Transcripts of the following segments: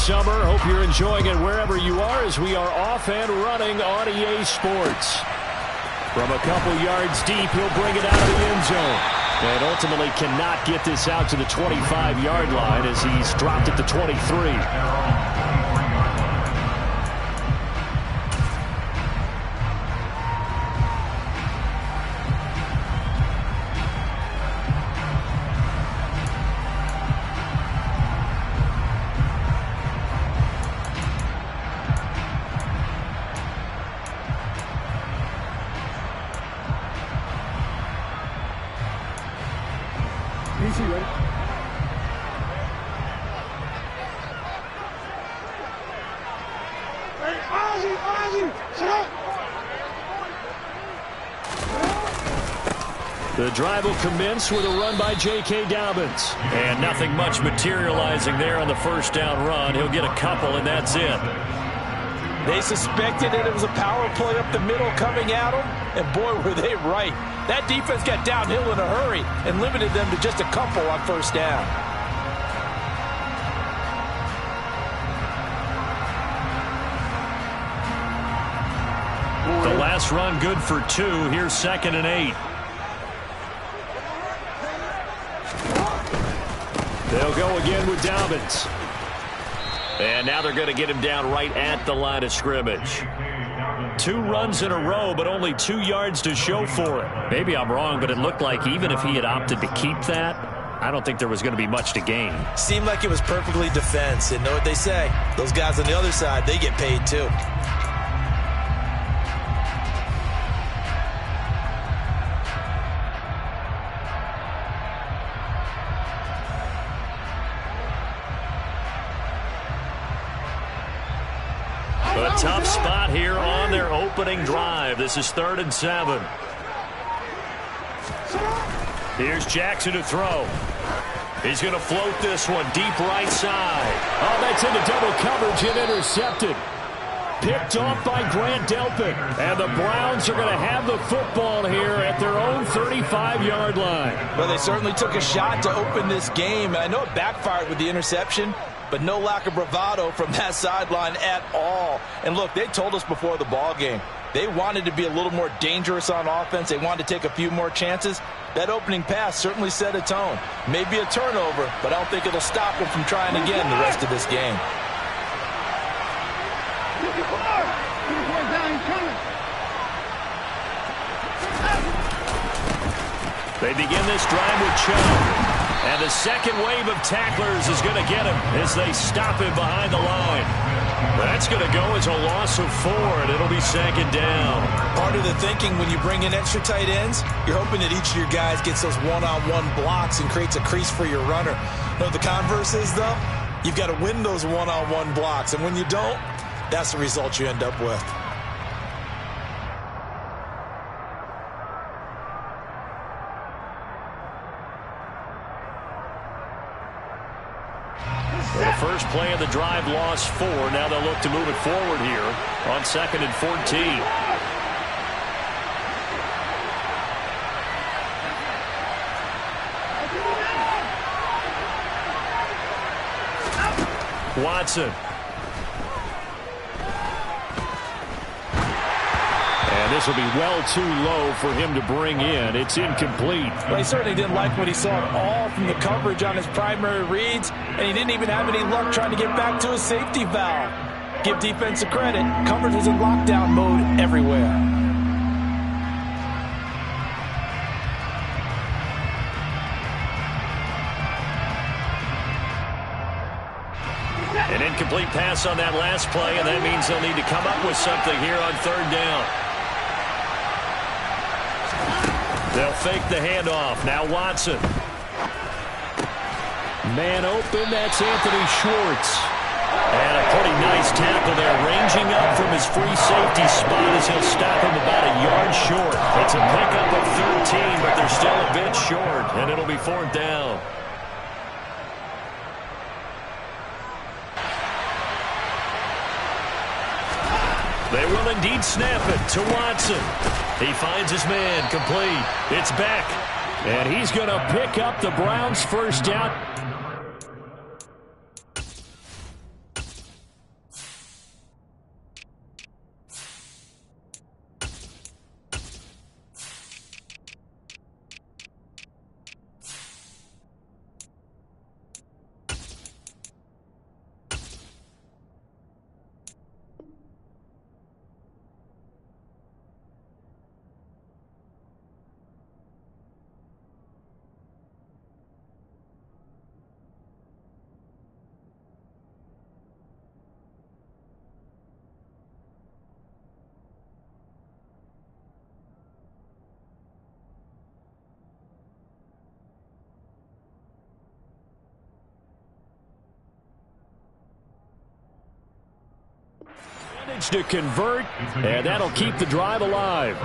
summer. Hope you're enjoying it wherever you are as we are off and running on EA Sports. From a couple yards deep, he'll bring it out of the end zone. And ultimately cannot get this out to the 25-yard line as he's dropped at the 23. The drive will commence with a run by J.K. Dobbins. And nothing much materializing there on the first down run. He'll get a couple, and that's it. They suspected that it was a power play up the middle coming at them, and boy, were they right. That defense got downhill in a hurry and limited them to just a couple on first down. The last run good for 2. Here's 2nd and 8. They'll go again with Dobbins. And now they're going to get him down right at the line of scrimmage. 2 runs in a row, but only 2 yards to show for it. Maybe I'm wrong, but it looked like even if he had opted to keep that, I don't think there was going to be much to gain. Seemed like it was perfectly defense. And know what they say? Those guys on the other side, they get paid too. A tough spot here on their opening drive. This is 3rd and 7. Here's Jackson to throw. He's going to float this one deep right side. Oh, that's into double coverage and intercepted. Picked off by Grant Delpit. And the Browns are going to have the football here at their own 35-yard line. Well, they certainly took a shot to open this game. And I know it backfired with the interception, but no lack of bravado from that sideline at all. And look, they told us before the ball game, they wanted to be a little more dangerous on offense. They wanted to take a few more chances. That opening pass certainly set a tone. Maybe a turnover, but I don't think it'll stop them from trying again the rest of this game. They begin this drive with Chubb. And the second wave of tacklers is going to get him as they stop him behind the line. That's going to go as a loss of 4, and it'll be 2nd down. Part of the thinking when you bring in extra tight ends, you're hoping that each of your guys gets those one-on-one blocks and creates a crease for your runner. You know what the converse is, though? You've got to win those one-on-one blocks, and when you don't, that's the result you end up with. The first play of the drive lost 4. Now they'll look to move it forward here on 2nd and 14. Watson. And this will be well too low for him to bring in. It's incomplete. Well, he certainly didn't like what he saw at all from the coverage on his primary reads, and he didn't even have any luck trying to get back to his safety valve. Give defensive credit. Coverage was in lockdown mode everywhere. An incomplete pass on that last play, and that means they'll need to come up with something here on 3rd down. They'll fake the handoff. Now Watson. Man open, that's Anthony Schwartz. And a pretty nice tackle there, ranging up from his free safety spot as he'll stop him about a yard short. It's a pickup of 13, but they're still a bit short, and it'll be 4th down. They will indeed snap it to Watson. He finds his man, complete. It's back, and he's going to pick up the Browns' first down. Managed to convert, and that'll keep the drive alive.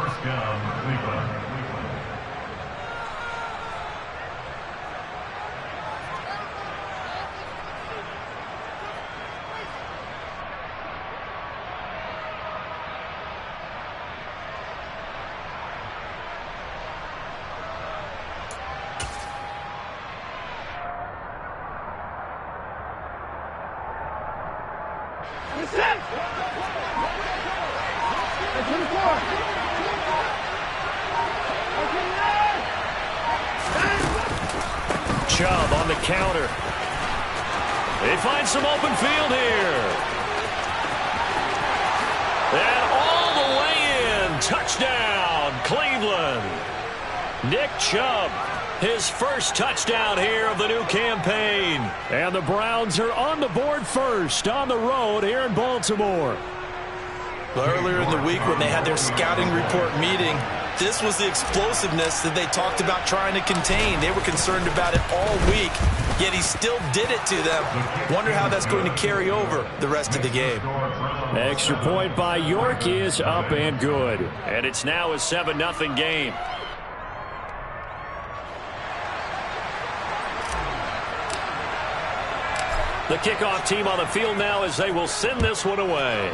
Chubb on the counter. They find some open field here. And all the way in. Touchdown, Cleveland. Nick Chubb, his first touchdown here of the new campaign. And the Browns are on the board first on the road here in Baltimore. Earlier in the week when they had their scouting report meeting, this was the explosiveness that they talked about trying to contain. They were concerned about it all week, yet he still did it to them. Wonder how that's going to carry over the rest of the game. Extra point by York is up and good. And it's now a 7-0 game. The kickoff team on the field now as they will send this one away.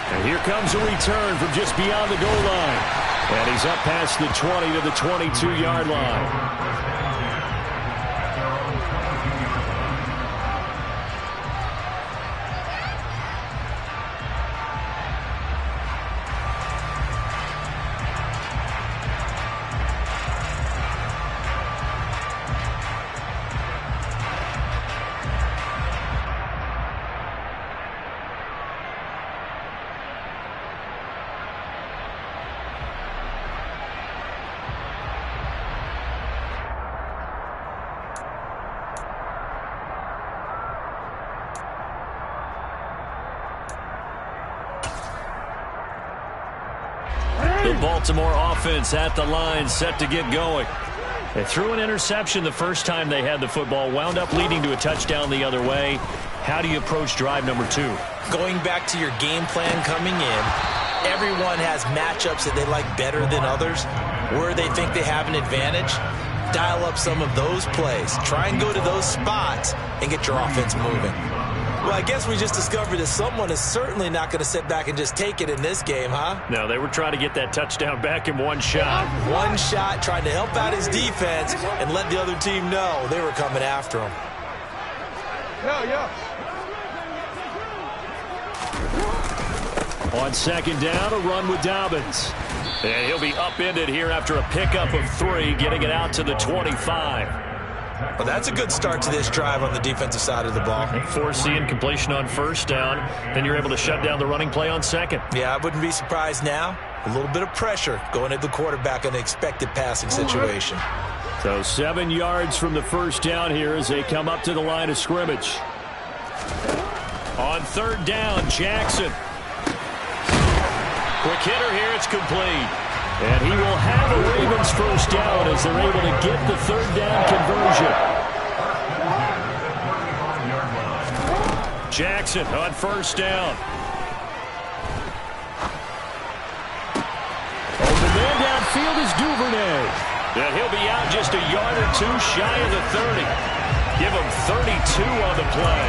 And here comes a return from just beyond the goal line. And he's up past the 20 to the 22-yard line. The Baltimore offense at the line, set to get going. They threw an interception the first time they had the football, wound up leading to a touchdown the other way. How do you approach drive number 2? Going back to your game plan coming in, everyone has matchups that they like better than others. Where they think they have an advantage, dial up some of those plays. Try and go to those spots and get your offense moving. Well, I guess we just discovered that someone is certainly not going to sit back and just take it in this game, huh? No, they were trying to get that touchdown back in one shot. One shot, trying to help out his defense and let the other team know they were coming after him. On second down, a run with Dobbins. And he'll be upended here after a pickup of 3, getting it out to the 25. Well, that's a good start to this drive on the defensive side of the ball. Force the incompletion on first down. Then you're able to shut down the running play on second. Yeah, I wouldn't be surprised now. A little bit of pressure going at the quarterback in an expected passing situation. So 7 yards from the first down here as they come up to the line of scrimmage. On third down, Jackson. Quick hitter here, it's complete. And he will have a Ravens first down as they're able to get the third down conversion. Jackson on first down. Oh, the man downfield is Duvernay. And he'll be out just a yard or 2 shy of the 30. Give him 32 on the play.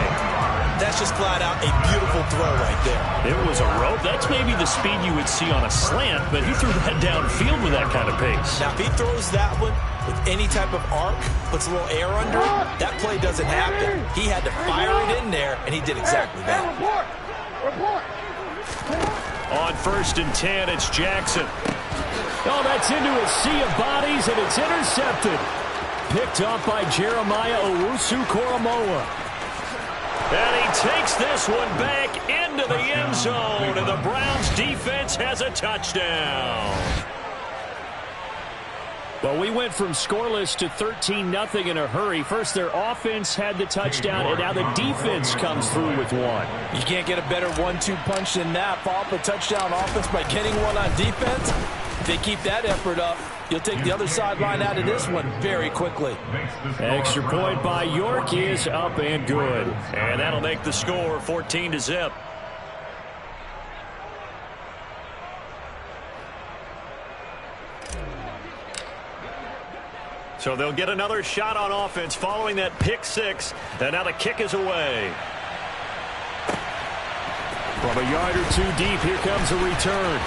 That's just flat out a beautiful throw right there. It was a rope. That's maybe the speed you would see on a slant, but he threw that downfield with that kind of pace. Now, if he throws that one with any type of arc, puts a little air under it, that play doesn't happen. He had to fire it in there, and he did exactly that. On first and 10, it's Jackson. Oh, that's into a sea of bodies, and it's intercepted. Picked up by Jeremiah Owusu-Koramoah. And he takes this one back into the end zone, and the Browns defense has a touchdown. Well, we went from scoreless to 13-0 in a hurry. First, their offense had the touchdown, and now the defense comes through with one. You can't get a better 1-2 punch than that. Follow up a touchdown offense by getting one on defense. If they keep that effort up, you'll take the other sideline out of this one very quickly. Extra point by York is up and good. And that'll make the score 14-0. So they'll get another shot on offense following that pick six. And now the kick is away. From a yard or two deep, here comes a return.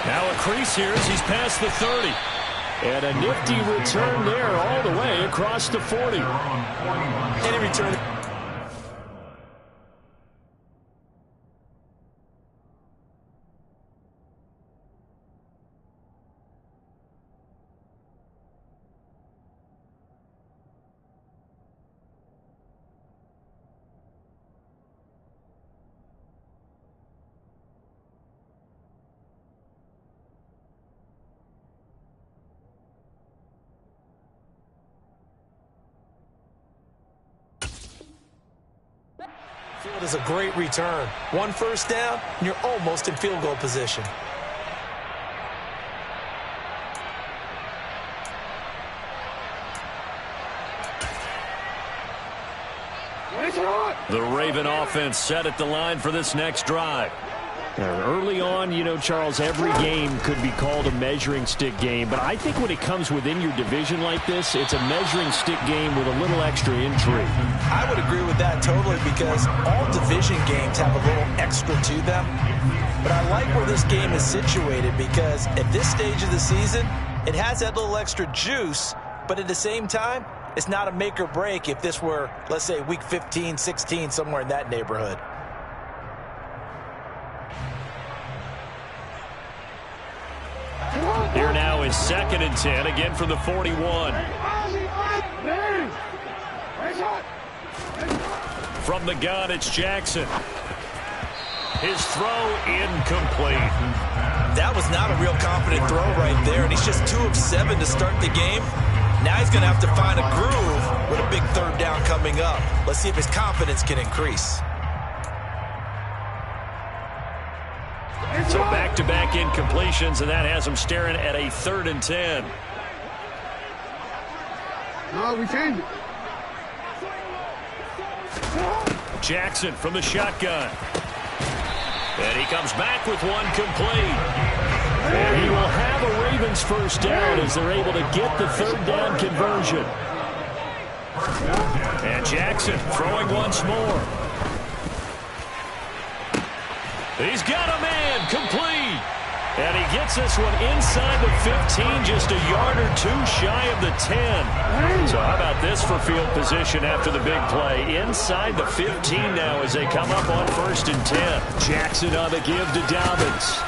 Now a crease here as he's past the 30. And a nifty return there all the way across the 40. Any return. Field is a great return. One first down, and you're almost in field goal position. The Raven offense set at the line for this next drive. Early on, you know, Charles, every game could be called a measuring stick game, but I think when it comes within your division like this, it's a measuring stick game with a little extra intrigue. I would agree with that totally, because all division games have a little extra to them. But I like where this game is situated, because at this stage of the season, it has that little extra juice, but at the same time, it's not a make or break if this were, let's say, week 15, 16, somewhere in that neighborhood. Here now is 2nd and 10, again from the 41. From the gun, it's Jackson. His throw incomplete. That was not a real confident throw right there, and he's just 2 of 7 to start the game. Now he's going to have to find a groove with a big third down coming up. Let's see if his confidence can increase. So back-to-back incompletions, and that has him staring at a 3rd and 10. No, we changed it. Jackson from the shotgun. And he comes back with one complete. And he will have a Ravens first down as they're able to get the 3rd down conversion. And Jackson throwing once more. He's got a man complete. And he gets this one inside the 15, just a yard or two shy of the 10. So how about this for field position after the big play? Inside the 15 now as they come up on 1st and 10. Jackson on the give to Dobbins.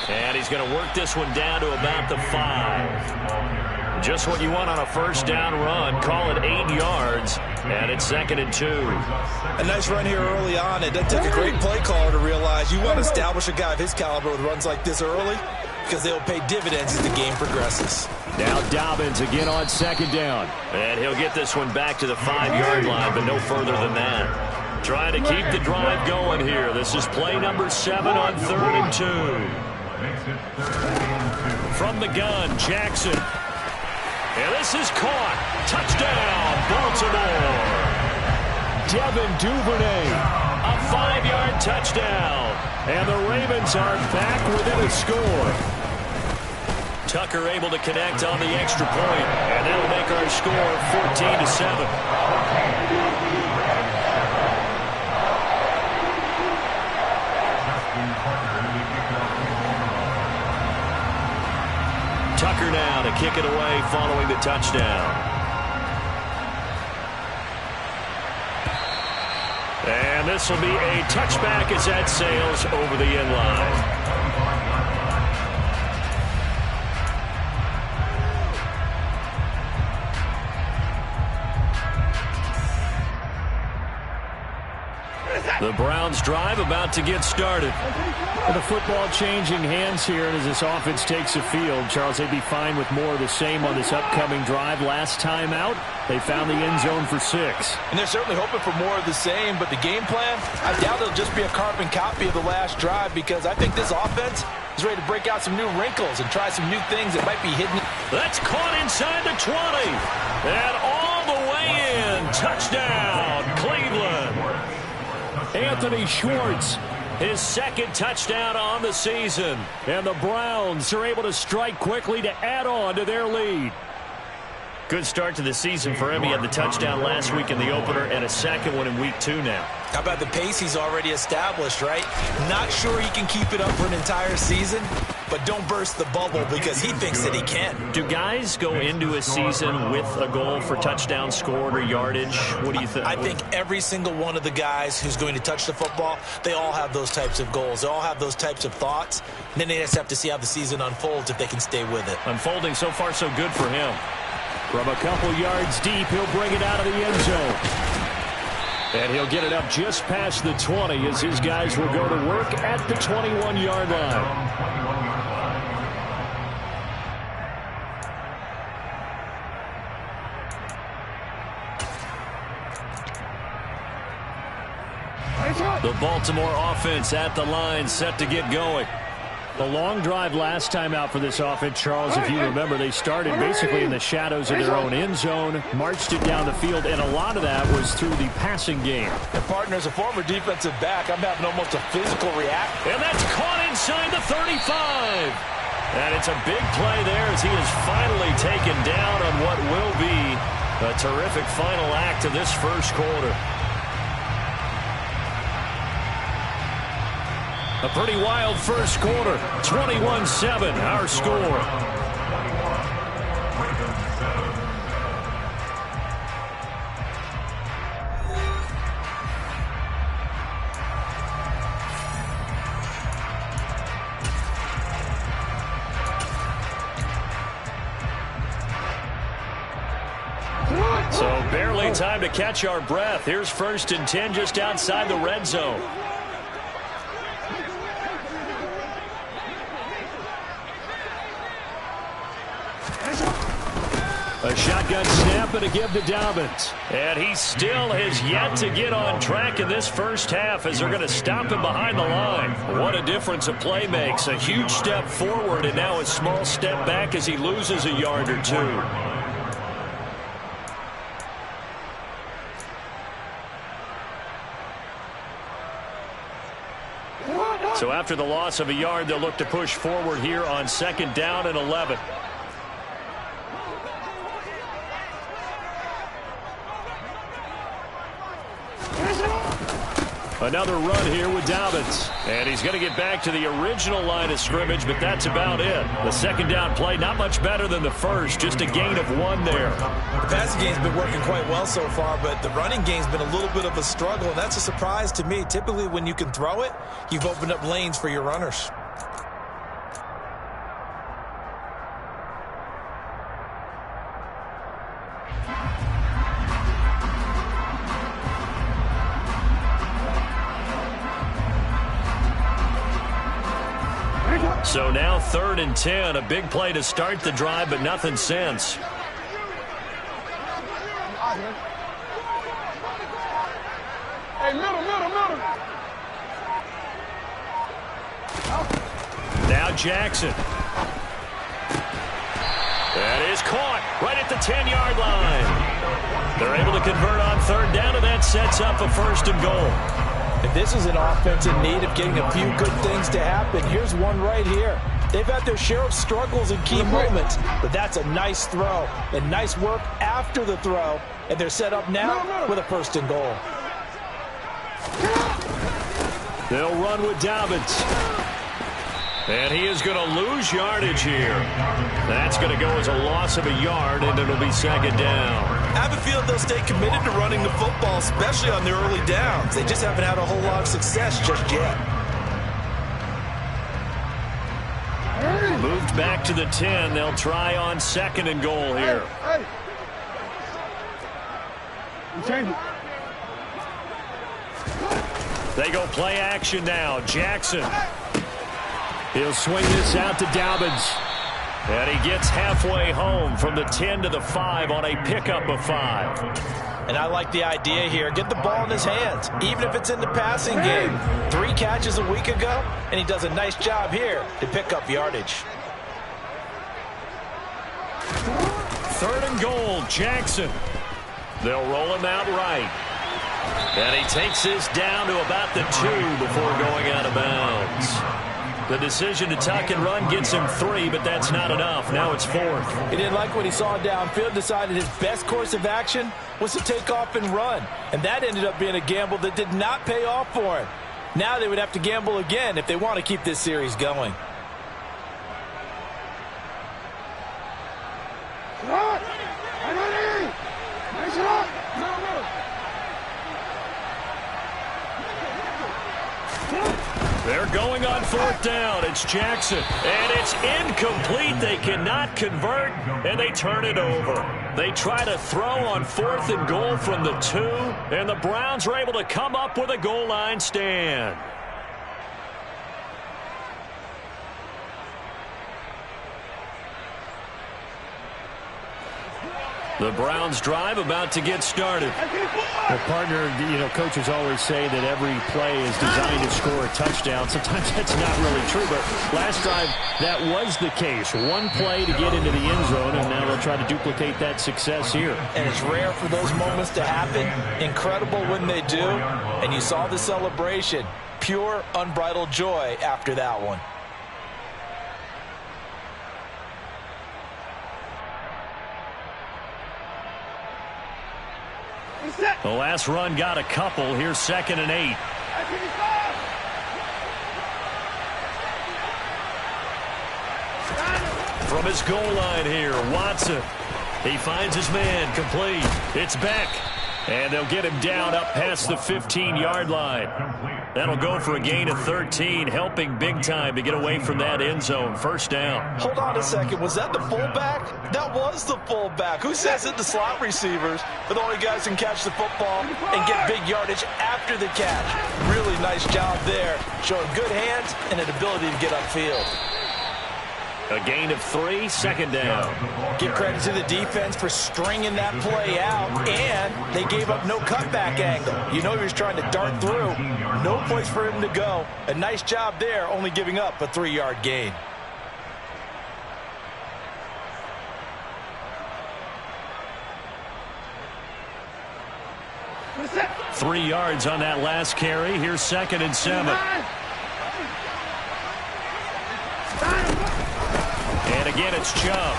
And he's going to work this one down to about the 5. Just what you want on a first down run. Call it 8 yards. And it's 2nd and 2. A nice run here early on. It doesn't take a great play caller to realize you want to establish a guy of his caliber with runs like this early, because they'll pay dividends as the game progresses. Now Dobbins again on 2nd down. And he'll get this one back to the 5-yard line, but no further than that. Trying to keep the drive going here. This is play number 7 on 3rd and 2. From the gun, Jackson. And this is caught. Touchdown, Baltimore. Devin Duvernay, a 5-yard touchdown. And the Ravens are back within a score. Tucker able to connect on the extra point. And that'll make our score 14-7. Tucker now to kick it away following the touchdown. And this will be a touchback as that sails over the end line. The Browns drive about to get started. The football changing hands here, and as this offense takes the field, Charles, they'd be fine with more of the same on this upcoming drive. Last time out, they found the end zone for 6. And they're certainly hoping for more of the same, but the game plan, I doubt it'll just be a carbon copy of the last drive, because I think this offense He's ready to break out some new wrinkles and try some new things that might be hidden. That's caught inside the 20. And all the way in. Touchdown, Cleveland. Anthony Schwartz, his second touchdown on the season. And the Browns are able to strike quickly to add on to their lead. Good start to the season for him. He had the touchdown last week in the opener and a second one in week 2 now. How about the pace he's already established, right? Not sure he can keep it up for an entire season, but don't burst the bubble because he thinks that he can. Do guys go into a season with a goal for touchdown scored or yardage? What do you think? I think every single one of the guys who's going to touch the football, they all have those types of goals. They all have those types of thoughts. And then they just have to see how the season unfolds if they can stay with it. Unfolding so far so good for him. From a couple yards deep, he'll bring it out of the end zone. And he'll get it up just past the 20 as his guys will go to work at the 21-yard line. The Baltimore offense at the line, set to get going. The long drive last time out for this offense, Charles, if you remember, they started basically in the shadows of their own end zone, marched it down the field, and a lot of that was through the passing game. And partner, as a former defensive back, I'm having almost a physical reaction. And that's caught inside the 35. And it's a big play there as he is finally taken down on what will be a terrific final act of this first quarter. A pretty wild first quarter. 21-7, our score. So barely time to catch our breath. Here's 1st and 10 just outside the red zone. A shotgun snap and a give to Dobbins. And he still has yet to get on track in this first half as they're going to stop him behind the line. What a difference a play makes. A huge step forward and now a small step back as he loses a yard or two. So after the loss of a yard, they'll look to push forward here on 2nd down and 11. Another run here with Dobbins. And he's going to get back to the original line of scrimmage, but that's about it. The 2nd down play, not much better than the first, just a gain of 1 there. The passing game's been working quite well so far, but the running game's been a little bit of a struggle, and that's a surprise to me. Typically, when you can throw it, you've opened up lanes for your runners. So now 3rd and 10, a big play to start the drive, but nothing since. Hey, middle. Now Jackson. That is caught right at the 10-yard line. They're able to convert on 3rd down, and that sets up a 1st and goal. If this is an offense in need of getting a few good things to happen, here's one right here. They've had their share of struggles in key moments, but that's a nice throw and nice work after the throw, and they're set up now with a 1st and goal. They'll run with Dobbins. And he is going to lose yardage here. That's going to go as a loss of a yard, and it'll be 2nd down. I have a feeling they'll stay committed to running the football, especially on their early downs. They just haven't had a whole lot of success just yet. Moved back to the 10. They'll try on 2nd and goal here. Hey. Change it. They go play action now. Jackson. He'll swing this out to Dobbins. And he gets halfway home from the 10 to the 5 on a pickup of 5. And I like the idea here. Get the ball in his hands, even if it's in the passing game. 3 catches a week ago, and he does a nice job here to pick up yardage. 3rd and goal, Jackson. They'll roll him out right. And he takes this down to about the 2 before going out of bounds. The decision to tuck and run gets him 3, but that's not enough. Now it's 4th. He didn't like what he saw downfield, decided his best course of action was to take off and run. And that ended up being a gamble that did not pay off for him. Now they would have to gamble again if they want to keep this series going. They're going on 4th down. It's Jackson. And it's incomplete. They cannot convert, and they turn it over. They try to throw on 4th and goal from the 2, and the Browns are able to come up with a goal line stand. The Browns drive about to get started. Well, partner, coaches always say that every play is designed to score a touchdown. Sometimes that's not really true, but last drive that was the case. One play to get into the end zone, and now they'll try to duplicate that success here. And it's rare for those moments to happen. Incredible when they do. And you saw the celebration. Pure, unbridled joy after that one. The last run got a couple. Here's 2nd and 8. From his goal line here, Watson. He finds his man, complete. It's Beck. And they'll get him down up past the 15-yard line. That'll go for a gain of 13, helping big time to get away from that end zone. 1st down. Hold on a second. Was that the fullback? That was the fullback. Who says it? The slot receivers. But the only guys can catch the football and get big yardage after the catch. Really nice job there, showing good hands and an ability to get upfield. A gain of 3, 2nd down. Give credit to the defense for stringing that play out, and they gave up no cutback angle. You know he was trying to dart through. No place for him to go. A nice job there, only giving up a 3-yard gain. Three yards on that last carry. Here's 2nd and 7. And again, it's Chubb.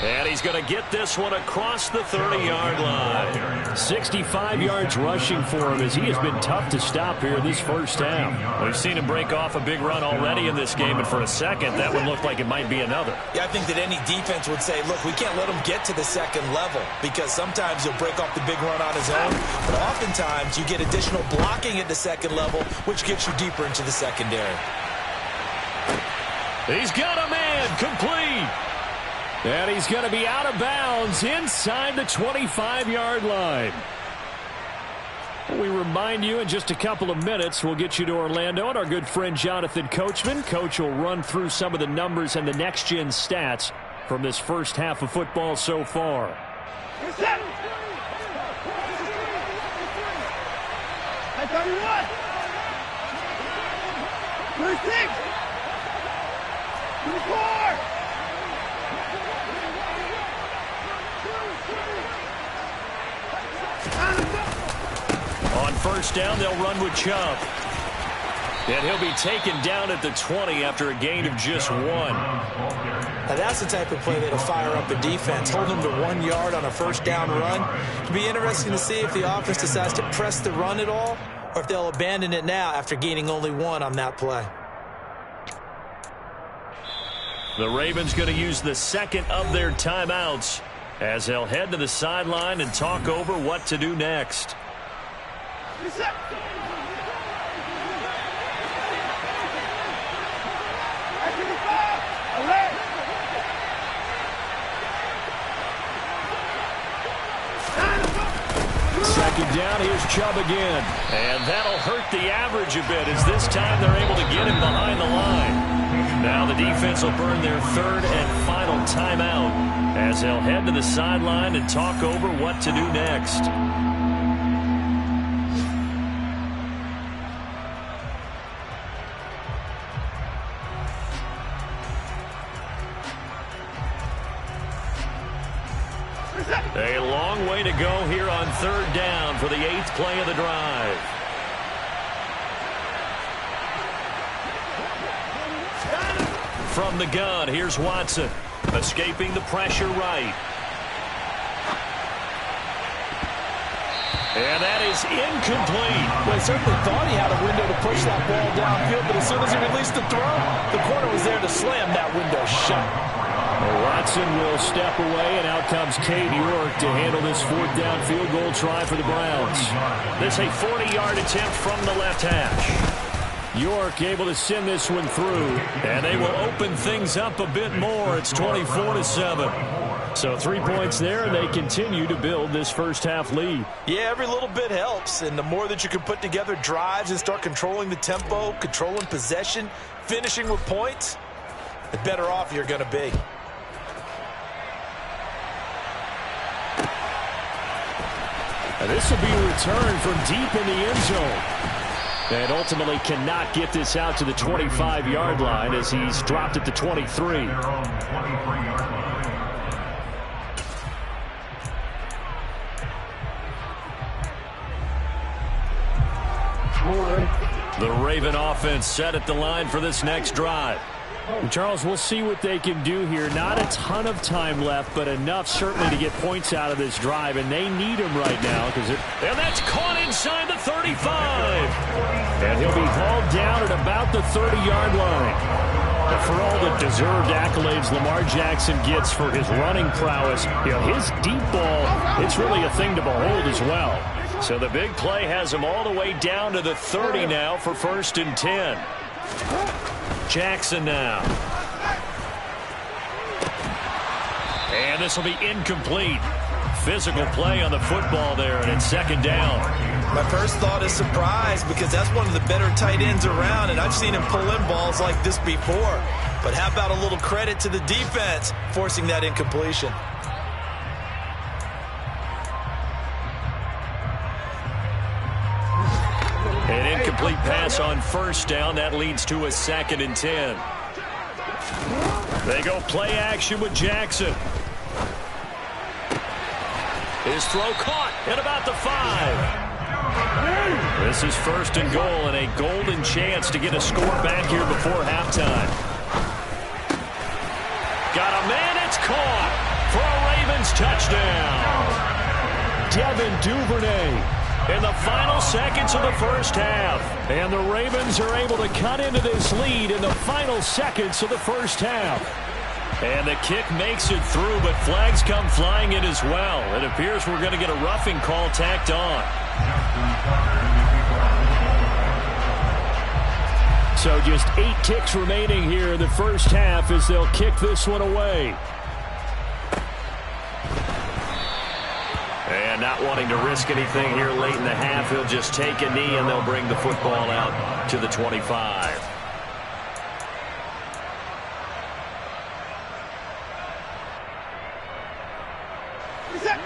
And he's going to get this one across the 30-yard line. 65 yards rushing for him as he has been tough to stop here this first half. We've seen him break off a big run already in this game, and for a second, that would look like it might be another. Yeah, I think that any defense would say, look, we can't let him get to the 2nd level because sometimes he'll break off the big run on his own, but oftentimes you get additional blocking at the 2nd level, which gets you deeper into the secondary. He's got a man, complete. And he's going to be out of bounds inside the 25-yard line. We remind you in just a couple of minutes, we'll get you to Orlando and our good friend Jonathan Coachman. Coach will run through some of the numbers and the next-gen stats from this first half of football so far. On 1st down, they'll run with Chubb. And he'll be taken down at the 20 after a gain of just 1. Now that's the type of play that'll fire up a defense. Hold them to 1 yard on a 1st down run. It'll be interesting to see if the offense decides to press the run at all or if they'll abandon it now after gaining only 1 on that play. The Ravens going to use the 2nd of their timeouts as they'll head to the sideline and talk over what to do next. Second down, here's Chubb again. And that'll hurt the average a bit as this time they're able to get him behind the line. Now the defense will burn their 3rd and final timeout as they'll head to the sideline and talk over what to do next. A long way to go here on third down for the 8th play of the drive. From the gun, here's Watson. Escaping the pressure right. And that is incomplete. Well, he certainly thought he had a window to push that ball downfield, but as soon as he released the throw, the corner was there to slam that window shut. Well, Watson will step away, and out comes Cade York to handle this 4th down field goal try for the Browns. This a 40-yard attempt from the left hash. York able to send this one through. And they will open things up a bit more. It's 24-7. So 3 points there, and they continue to build this first half lead. Yeah, every little bit helps, and the more that you can put together drives and start controlling the tempo, controlling possession, finishing with points, the better off you're going to be. And this will be a return from deep in the end zone. And ultimately cannot get this out to the 25-yard line as he's dropped at the 23. The Raven offense set at the line for this next drive. And Charles, we'll see what they can do here. Not a ton of time left, but enough certainly to get points out of this drive, and they need him right now. And that's caught inside the 35. And he'll be hauled down at about the 30-yard line. But for all the deserved accolades Lamar Jackson gets for his running prowess, his deep ball, it's really a thing to behold as well. So the big play has him all the way down to the 30 now for 1st and 10. Jackson now. And this will be incomplete. Physical play on the football there, and it's 2nd down. My first thought is surprise, because that's one of the better tight ends around, and I've seen him pull in balls like this before. But how about a little credit to the defense forcing that incompletion? An incomplete pass on 1st down. That leads to a 2nd and 10. They go play action with Jackson. His throw caught at about the 5. This is 1st and goal, and a golden chance to get a score back here before halftime. Got a man. It's caught for a Ravens touchdown. Devin Duvernay in the final seconds of the first half. And the Ravens are able to cut into this lead in the final seconds of the first half. And the kick makes it through, but flags come flying in as well. It appears we're going to get a roughing call tacked on. So just 8 ticks remaining here in the first half as they'll kick this one away. And not wanting to risk anything here late in the half, he'll just take a knee and they'll bring the football out to the 25.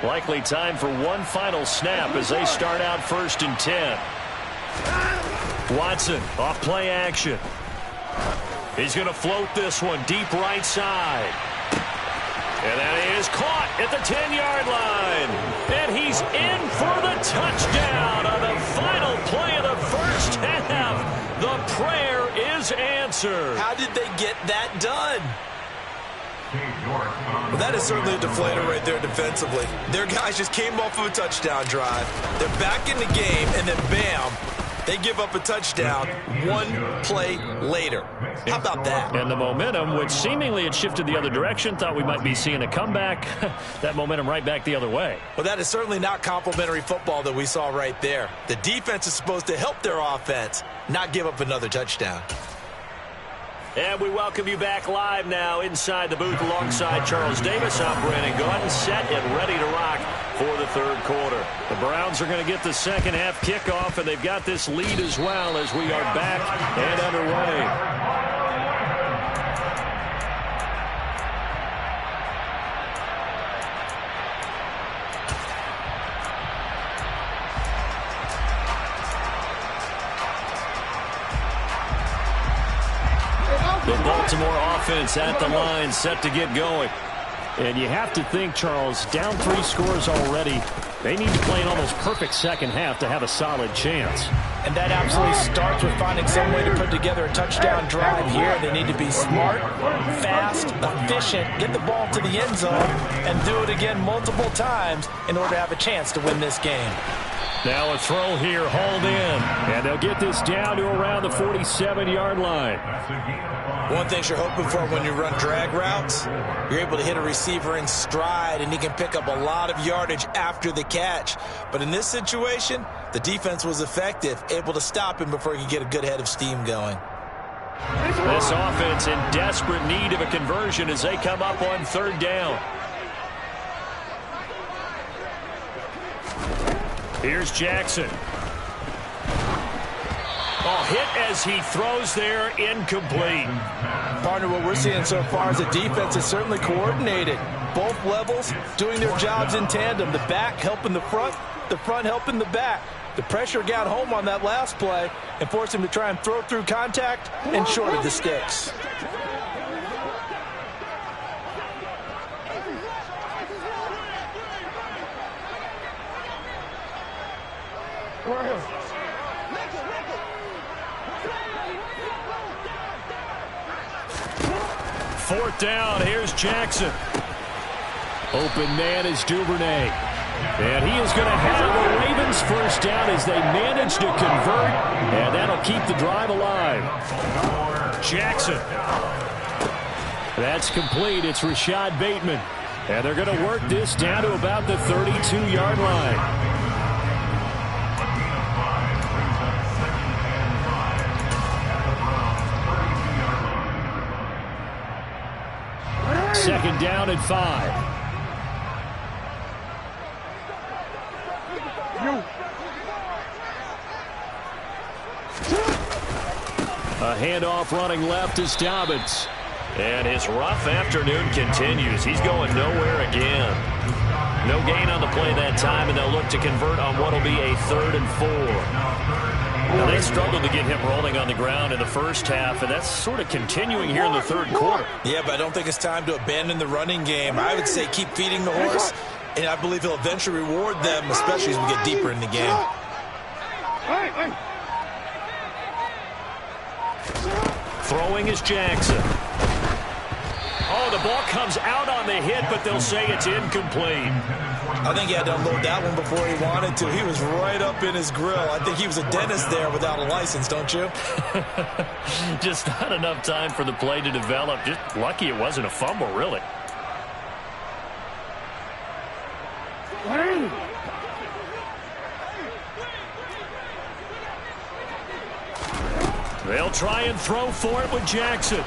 Likely time for one final snap as they start out 1st and 10. Watson off play action. He's going to float this one deep right side. And that is caught at the 10-yard line. And he's in for the touchdown on the final play of the first half. The prayer is answered. How did they get that done? Well, that is certainly a deflator right there defensively. Their guys just came off of a touchdown drive. They're back in the game, and then bam, they give up a touchdown one play later. How about that? And the momentum, which seemingly had shifted the other direction, thought we might be seeing a comeback. That momentum right back the other way. Well, that is certainly not complimentary football that we saw right there. The defense is supposed to help their offense, not give up another touchdown. And we welcome you back live now inside the booth alongside Charles Davis. I'm Brandon Gaudin, set and ready to rock for the third quarter. The Browns are going to get the second half kickoff, and they've got this lead as well as we are back and underway. The Baltimore offense at the line, set to get going. And you have to think, Charles, down 3 scores already. They need to play an almost perfect second half to have a solid chance. And that absolutely starts with finding some way to put together a touchdown drive here. They need to be smart, fast, efficient, get the ball to the end zone, and do it again multiple times in order to have a chance to win this game. Now a throw here, hauled in. And they'll get this down to around the 47-yard line. One thing you're hoping for when you run drag routes, you're able to hit a receiver in stride, and he can pick up a lot of yardage after the catch. But in this situation, the defense was effective, able to stop him before he could get a good head of steam going. This offense in desperate need of a conversion as they come up on 3rd down. Here's Jackson. Oh, hit as he throws there, incomplete. Partner, what we're seeing so far is the defense is certainly coordinated. Both levels doing their jobs in tandem. The back helping the front helping the back. The pressure got home on that last play and forced him to try and throw through contact and shorted the sticks. Fourth down, here's Jackson. Open man is Duvernay. And he is going to have the Ravens first down as they manage to convert. And that'll keep the drive alive. Jackson. That's complete. It's Rashad Bateman. And they're going to work this down to about the 32-yard line. Second down and 5. A handoff running left is Dobbins. And his rough afternoon continues. He's going nowhere again. No gain on the play that time, and they'll look to convert on what will be a 3rd and 4. Now, they struggled to get him rolling on the ground in the first half, and that's sort of continuing here in the 3rd quarter. Yeah, but I don't think it's time to abandon the running game. I would say keep feeding the horse, and I believe he'll eventually reward them, especially as we get deeper in the game. Throwing is Jackson. Oh, the ball comes out on the hit, but they'll say it's incomplete. I think he had to unload that one before he wanted to. He was right up in his grill. I think he was a dentist there without a license, don't you? Just not enough time for the play to develop. Just lucky it wasn't a fumble, really. They'll try and throw for it with Jackson.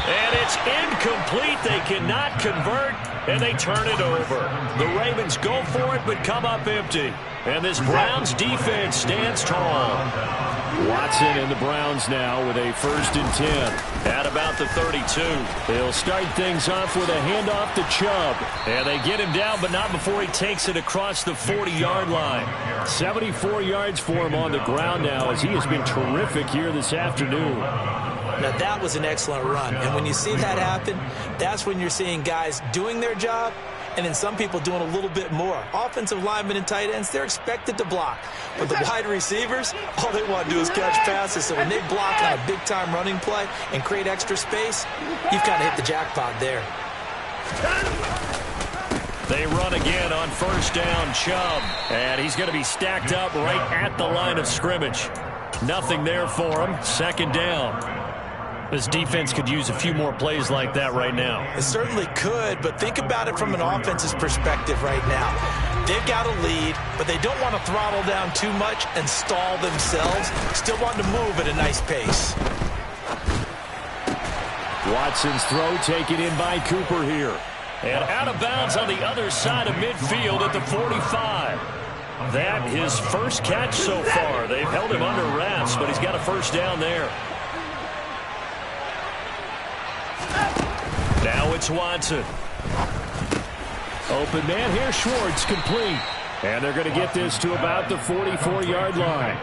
And it's incomplete. They cannot convert, and they turn it over. The Ravens go for it, but come up empty. And this Browns defense stands tall. Watson and the Browns now with a 1st and 10. At about the 32. They'll start things off with a handoff to Chubb. And they get him down, but not before he takes it across the 40-yard line. 74 yards for him on the ground now as he has been terrific here this afternoon. Now, that was an excellent run. And when you see that happen, that's when you're seeing guys doing their job and then some people doing a little bit more. Offensive linemen and tight ends, they're expected to block. But the wide receivers, all they want to do is catch passes. So when they block on a big-time running play and create extra space, you've kind of hit the jackpot there. They run again on 1st down, Chubb. And he's going to be stacked up right at the line of scrimmage. Nothing there for him. 2nd down. This defense could use a few more plays like that right now. It certainly could, but think about it from an offense's perspective right now. They've got a lead, but they don't want to throttle down too much and stall themselves. Still want to move at a nice pace. Watson's throw taken in by Cooper here. And out of bounds on the other side of midfield at the 45. That his first catch so far. They've held him under wraps, but he's got a 1st down there. Now it's Watson. Open man here, Schwartz complete. And they're going to get this to about the 44-yard line.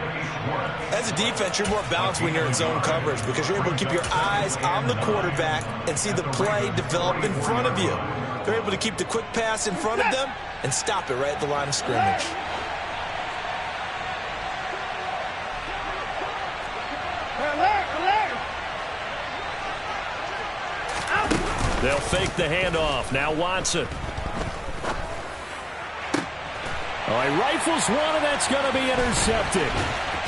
As a defense, you're more balanced when you're in zone coverage because you're able to keep your eyes on the quarterback and see the play develop in front of you. They're able to keep the quick pass in front of them and stop it right at the line of scrimmage. They'll fake the handoff. Now Watson. Oh, he rifles one, and that's going to be intercepted.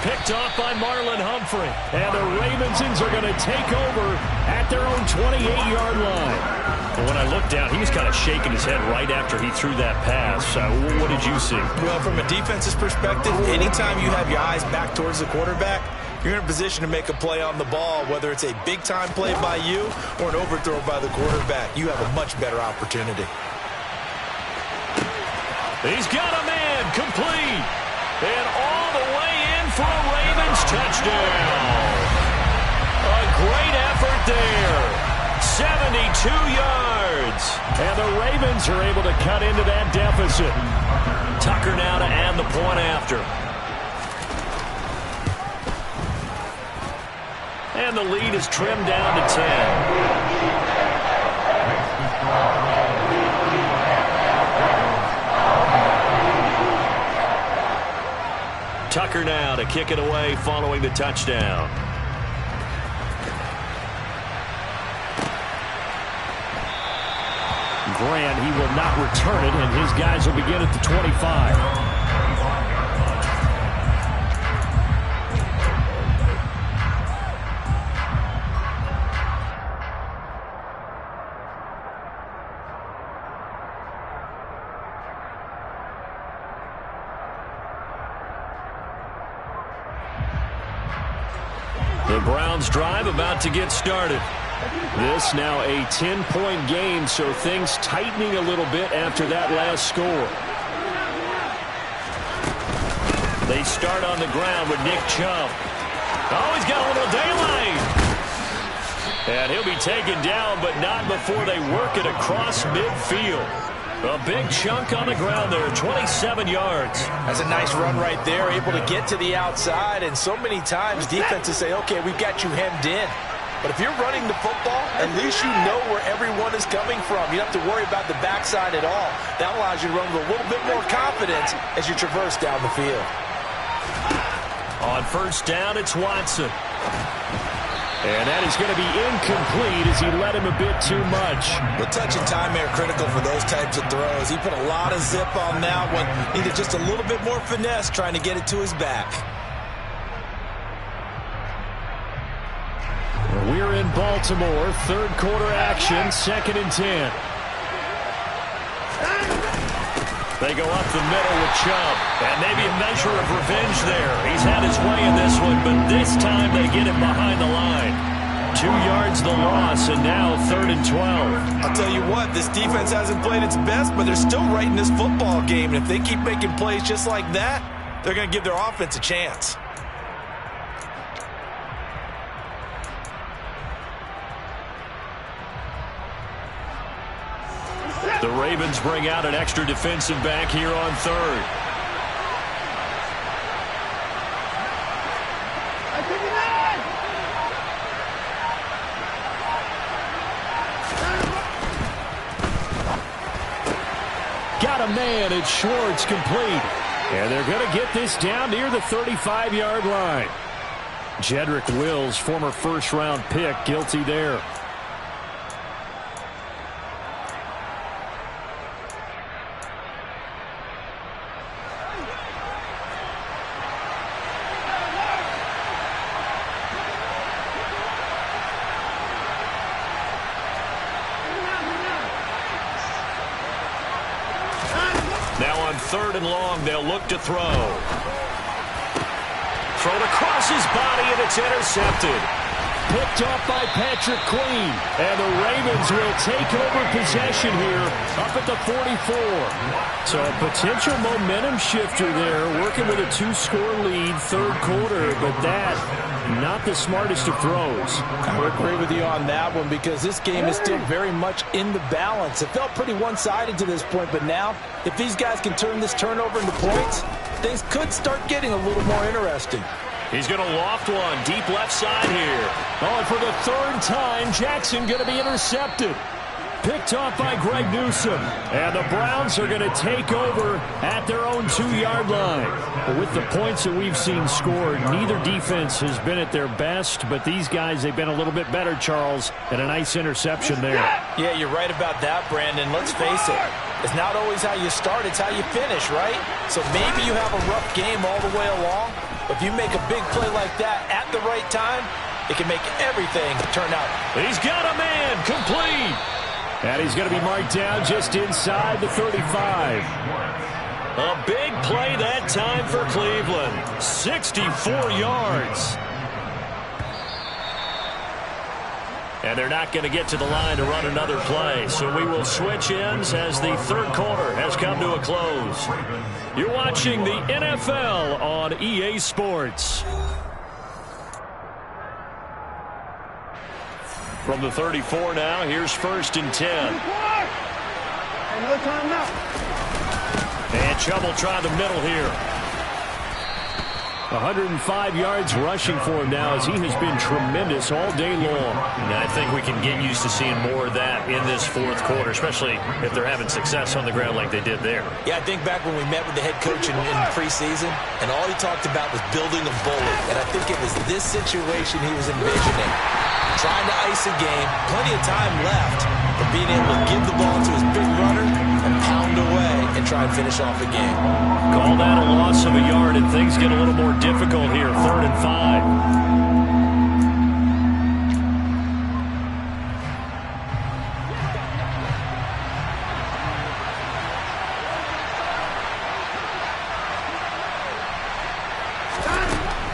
Picked off by Marlon Humphrey. And the Ravensons are going to take over at their own 28-yard line. But when I looked down, he was kind of shaking his head right after he threw that pass. What did you see? Well, from a defense's perspective, anytime you have your eyes back towards the quarterback, you're in a position to make a play on the ball, whether it's a big-time play by you or an overthrow by the quarterback. You have a much better opportunity. He's got a man complete. And all the way in for a Ravens touchdown. A great effort there. 72 yards. And the Ravens are able to cut into that deficit. Tucker now to add the point after. And the lead is trimmed down to 10. Tucker now to kick it away following the touchdown. Grant, he will not return it, and his guys will begin at the 25. The Browns drive about to get started. This now a 10-point game, so things tightening a little bit after that last score. They start on the ground with Nick Chubb. Oh, he's got a little daylight. And he'll be taken down, but not before they work it across midfield. A big chunk on the ground there, 27 yards. That's a nice run right there, able to get to the outside. And so many times defenses say, okay, we've got you hemmed in. But if you're running the football, at least you know where everyone is coming from. You don't have to worry about the backside at all. That allows you to run with a little bit more confidence as you traverse down the field. On first down, it's Watson. And that is going to be incomplete as he led him a bit too much. The touch and time are critical for those types of throws. He put a lot of zip on that one. Needed just a little bit more finesse trying to get it to his back. We're in Baltimore. Third quarter action. 2nd and 10. They go up the middle with Chubb. And maybe a measure of revenge there. He's had his way in this one, but this time they get him behind the line. 2 yards the loss, and now 3rd and 12. I'll tell you what, this defense hasn't played its best, but they're still right in this football game. And if they keep making plays just like that, they're going to give their offense a chance. The Ravens bring out an extra defensive back here on 3rd. Got a man. It's Schwartz, complete. And they're going to get this down near the 35-yard line. Jedrick Wills, former first-round pick, guilty there. Now on 3rd and long, they'll look to throw. Thrown across his body, and it's intercepted. picked off by Patrick Queen. And the Ravens will take over possession here up at the 44. So a potential momentum shifter there, working with a 2-score lead, third quarter, but that, not the smartest of throws. I would agree with you on that one because this game is still very much in the balance. It felt pretty one-sided to this point, but now if these guys can turn this turnover into points, things could start getting a little more interesting. He's going to loft one deep left side here. Oh, and for the third time, Jackson going to be intercepted. Picked off by Greg Newsome. And the Browns are going to take over at their own 2-yard line. With the points that we've seen scored, neither defense has been at their best, but these guys, they've been a little bit better, Charles, and a nice interception there. Yeah, you're right about that, Brandon. Let's face it. It's not always how you start, it's how you finish, right? So maybe you have a rough game all the way along, but if you make a big play like that at the right time, it can make everything turn out. He's got a man, complete. And he's going to be marked down just inside the 35. A big play that time for Cleveland. 64 yards. And they're not going to get to the line to run another play. So we will switch ends as the third quarter has come to a close. You're watching the NFL on EA Sports. From the 34 now, here's 1st and 10. No time now. And Chubb try the middle here. 105 yards rushing for him now as he has been tremendous all day long. And I think we can get used to seeing more of that in this fourth quarter, especially if they're having success on the ground like they did there. Yeah, I think back when we met with the head coach in preseason, and all he talked about was building a bully. And I think it was this situation he was envisioning. Trying to ice a game, plenty of time left, but being able to give the ball to his big runner and pound away and try and finish off the game. Call that a loss of a yard, and things get a little more difficult here. 3rd and 5.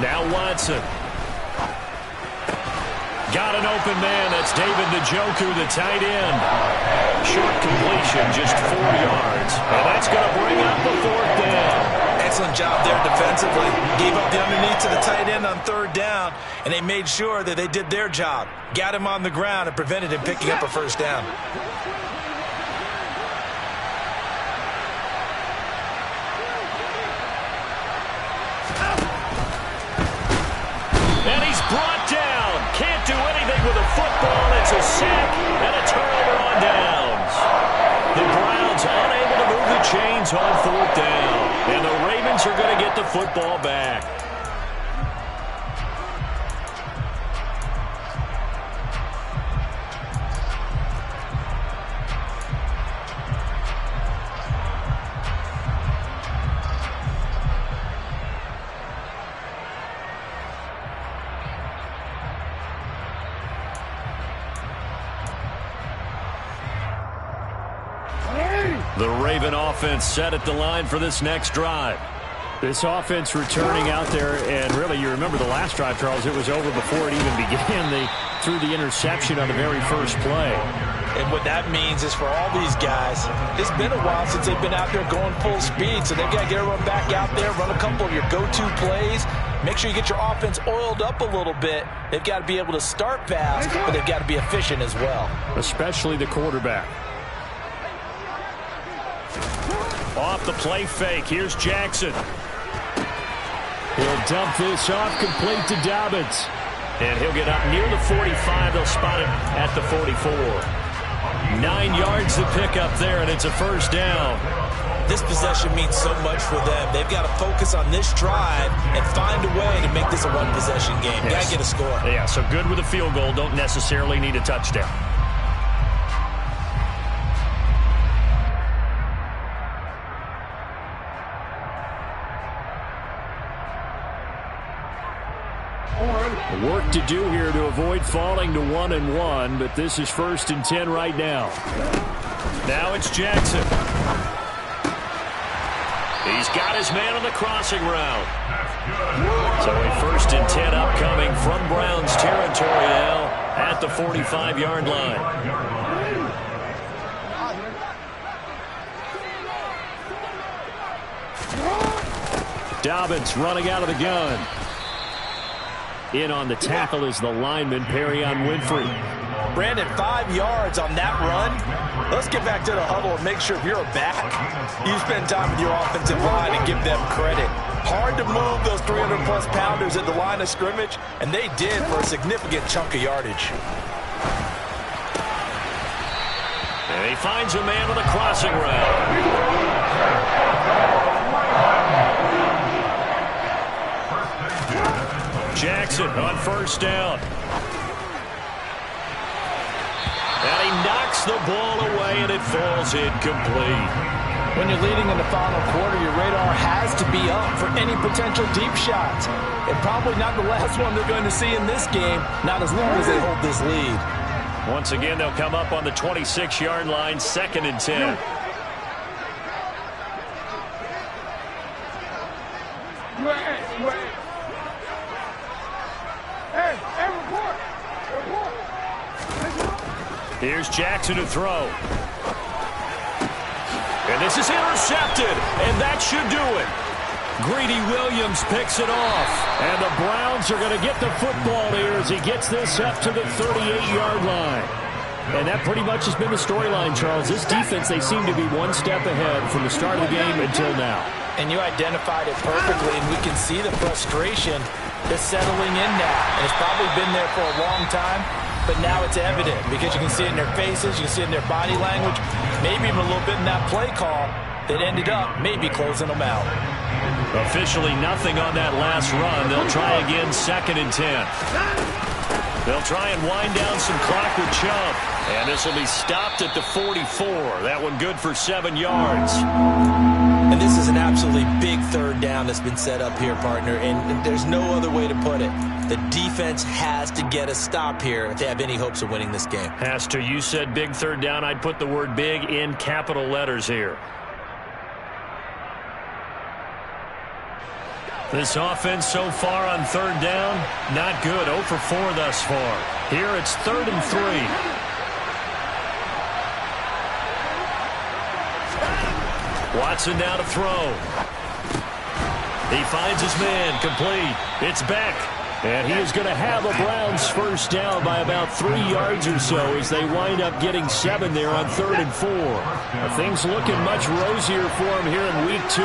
Now Watson. Got an open man. That's David Njoku, the tight end. Short completion, just 4 yards. And that's going to bring up the 4th down. Excellent job there defensively. Gave up the underneath to the tight end on 3rd down, and they made sure that they did their job. Got him on the ground and prevented him picking up a 1st down. And he's brought down. Can't do anything with a football. It's a sack and a turnover on downs. The Browns unable to move the chains on 4th down. And the Ravens are going to get the football back. The Raven offense set at the line for this next drive. This offense returning out there, and really, you remember the last drive, Charles, it was over before it even began. They threw the interception on the very first play. And what that means is for all these guys, it's been a while since they've been out there going full speed, so they've got to get everyone back out there, run a couple of your go-to plays, make sure you get your offense oiled up a little bit. They've got to be able to start fast, but they've got to be efficient as well. Especially the quarterback. Off the play fake, here's Jackson. He'll dump this off, complete to Dobbins. And he'll get up near the 45. They'll spot him at the 44. 9 yards to pick up there, and it's a 1st down. This possession means so much for them. They've got to focus on this drive and find a way to make this a one-possession game. Yes. Got to get a score. Yeah, so good with a field goal. Don't necessarily need a touchdown. Work to do here to avoid falling to 1-1, but this is 1st and 10 right now. Now it's Jackson. He's got his man on the crossing route. So a 1st and 10 upcoming from Browns territory now at the 45-yard line. Dobbins running out of the gun. In on the tackle is the lineman, Perrion Winfrey. Brandon, 5 yards on that run. Let's get back to the huddle and make sure if you're back, you spend time with your offensive line and give them credit. Hard to move those 300-plus pounders at the line of scrimmage, and they did for a significant chunk of yardage. And he finds a man on the crossing route. Jackson on 1st down. And he knocks the ball away, and it falls incomplete. When you're leading in the final quarter, your radar has to be up for any potential deep shots. And probably not the last one they're going to see in this game, not as long as they hold this lead. Once again, they'll come up on the 26-yard line, 2nd and 10. Here's Jackson to throw. And this is intercepted, and that should do it. Greedy Williams picks it off. And the Browns are going to get the football here as he gets this up to the 38-yard line. And that pretty much has been the storyline, Charles. This defense, they seem to be one step ahead from the start of the game until now. And you identified it perfectly, and we can see the frustration that's settling in now. And it's probably been there for a long time, but now it's evident because you can see it in their faces, you can see it in their body language, maybe even a little bit in that play call that ended up maybe closing them out. Officially nothing on that last run. They'll try again, 2nd and 10. They'll try and wind down some clock with Chubb. And this will be stopped at the 44. That one good for 7 yards. And this is an absolutely big 3rd down that's been set up here, partner, and there's no other way to put it. The defense has to get a stop here if they have any hopes of winning this game. Has to. You said big 3rd down. I'd put the word big in capital letters here. This offense so far on 3rd down, not good. 0 for 4 thus far. Here it's 3rd and 3. Watson now to throw. He finds his man, complete. It's Beck. And he is going to have a Browns 1st down by about 3 yards or so as they wind up getting 7 there on 3rd and 4. Things looking much rosier for him here in week 2.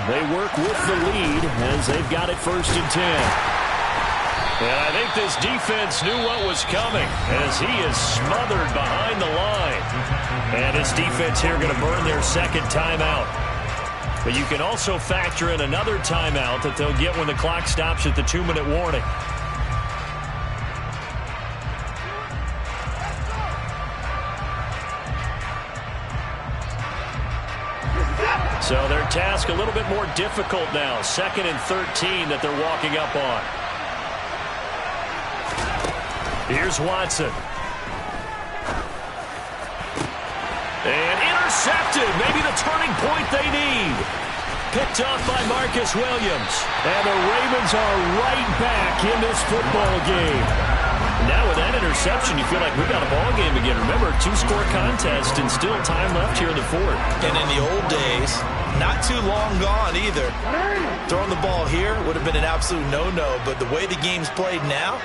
They work with the lead as they've got it 1st and 10. And I think this defense knew what was coming as he is smothered behind the line. And this defense here going to burn their 2nd timeout. But you can also factor in another timeout that they'll get when the clock stops at the 2-minute warning. So their task a little bit more difficult now. 2nd and 13 that they're walking up on. Here's Watson. And intercepted. Maybe the turning point they need. Picked off by Marcus Williams. And the Ravens are right back in this football game. Now with that interception, you feel like we've got a ball game again. Remember, 2-score contest and still time left here in the 4th. And in the old days, not too long gone either. Throwing the ball here would have been an absolute no-no. But the way the game's played now,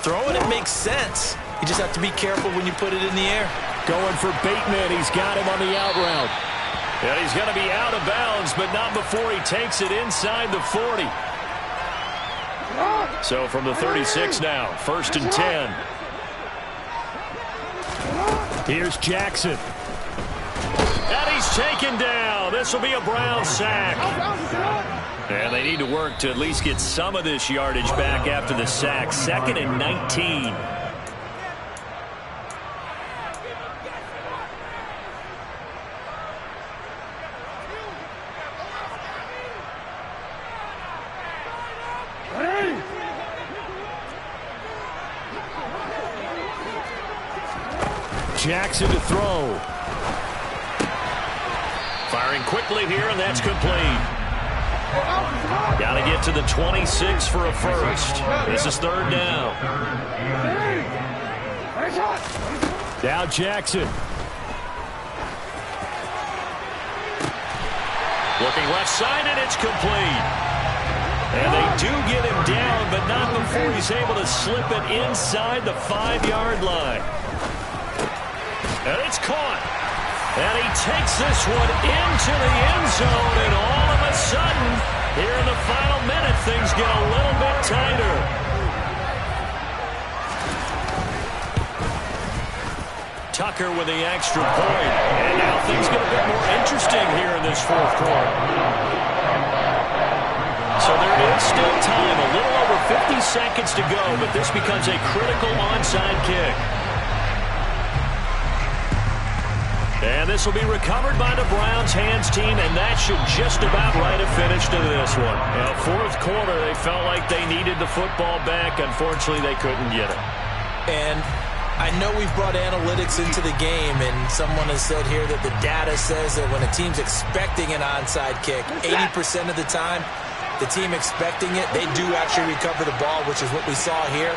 throwing it makes sense. You just have to be careful when you put it in the air. Going for Bateman. He's got him on the out route. And he's going to be out of bounds, but not before he takes it inside the 40. So from the 36 now, 1st and 10. Here's Jackson. And he's taken down. This will be a Brown sack. And they need to work to at least get some of this yardage back after the sack. 2nd and 19. Jackson to throw. Firing quickly here, and that's complete. get to the 26 for a first. This is third down. Now Jackson. Looking left side, and it's complete. And they do get him down, but not before he's able to slip it inside the 5-yard line. And it's caught. And he takes this one into the end zone, and all of a sudden, here in the final minute, things get a little bit tighter. Tucker with the extra point. And now things get a bit more interesting here in this fourth quarter. So there is still time, a little over 50 seconds to go, but this becomes a critical onside kick. And this will be recovered by the Browns hands team, and that should just about write a finish to this one. Now, fourth quarter, they felt like they needed the football back. Unfortunately, they couldn't get it. And I know we've brought analytics into the game, and someone has said here that the data says that when a team's expecting an onside kick, 80% of the time, the team expecting it, they do actually recover the ball, which is what we saw here.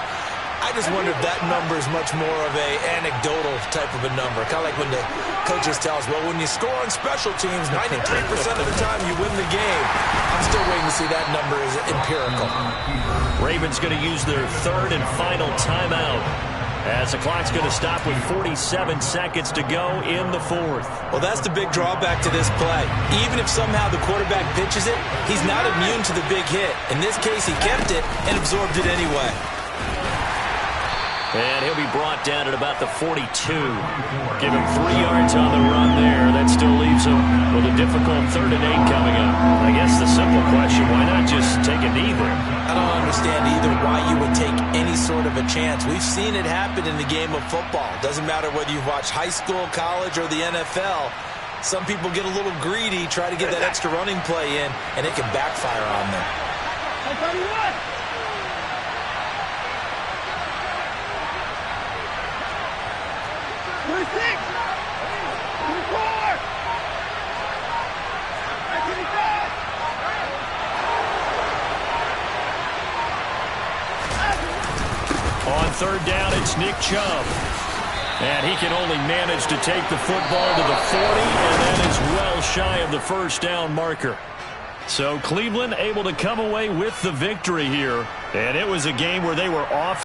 I just wonder if that number is much more of a anecdotal type of a number. Kind of like when the coaches tell us, well, when you score on special teams, 93% of the time you win the game. I'm still waiting to see that number is empirical. Ravens going to use their third and final timeout, as the clock's going to stop with 47 seconds to go in the fourth. Well, that's the big drawback to this play. Even if somehow the quarterback pitches it, he's not immune to the big hit. In this case, he kept it and absorbed it anyway. And he'll be brought down at about the 42. Give him 3 yards on the run there. That still leaves him with a difficult 3rd and 8 coming up. I guess the simple question, why not just take a knee there? I don't understand either why you would take any sort of a chance. We've seen it happen in the game of football. Doesn't matter whether you've watched high school, college, or the NFL. Some people get a little greedy, try to get that extra running play in, and it can backfire on them. On third down, it's Nick Chubb. And he can only manage to take the football to the 40, and that is well shy of the first down marker. So Cleveland able to come away with the victory here. And it was a game where they were off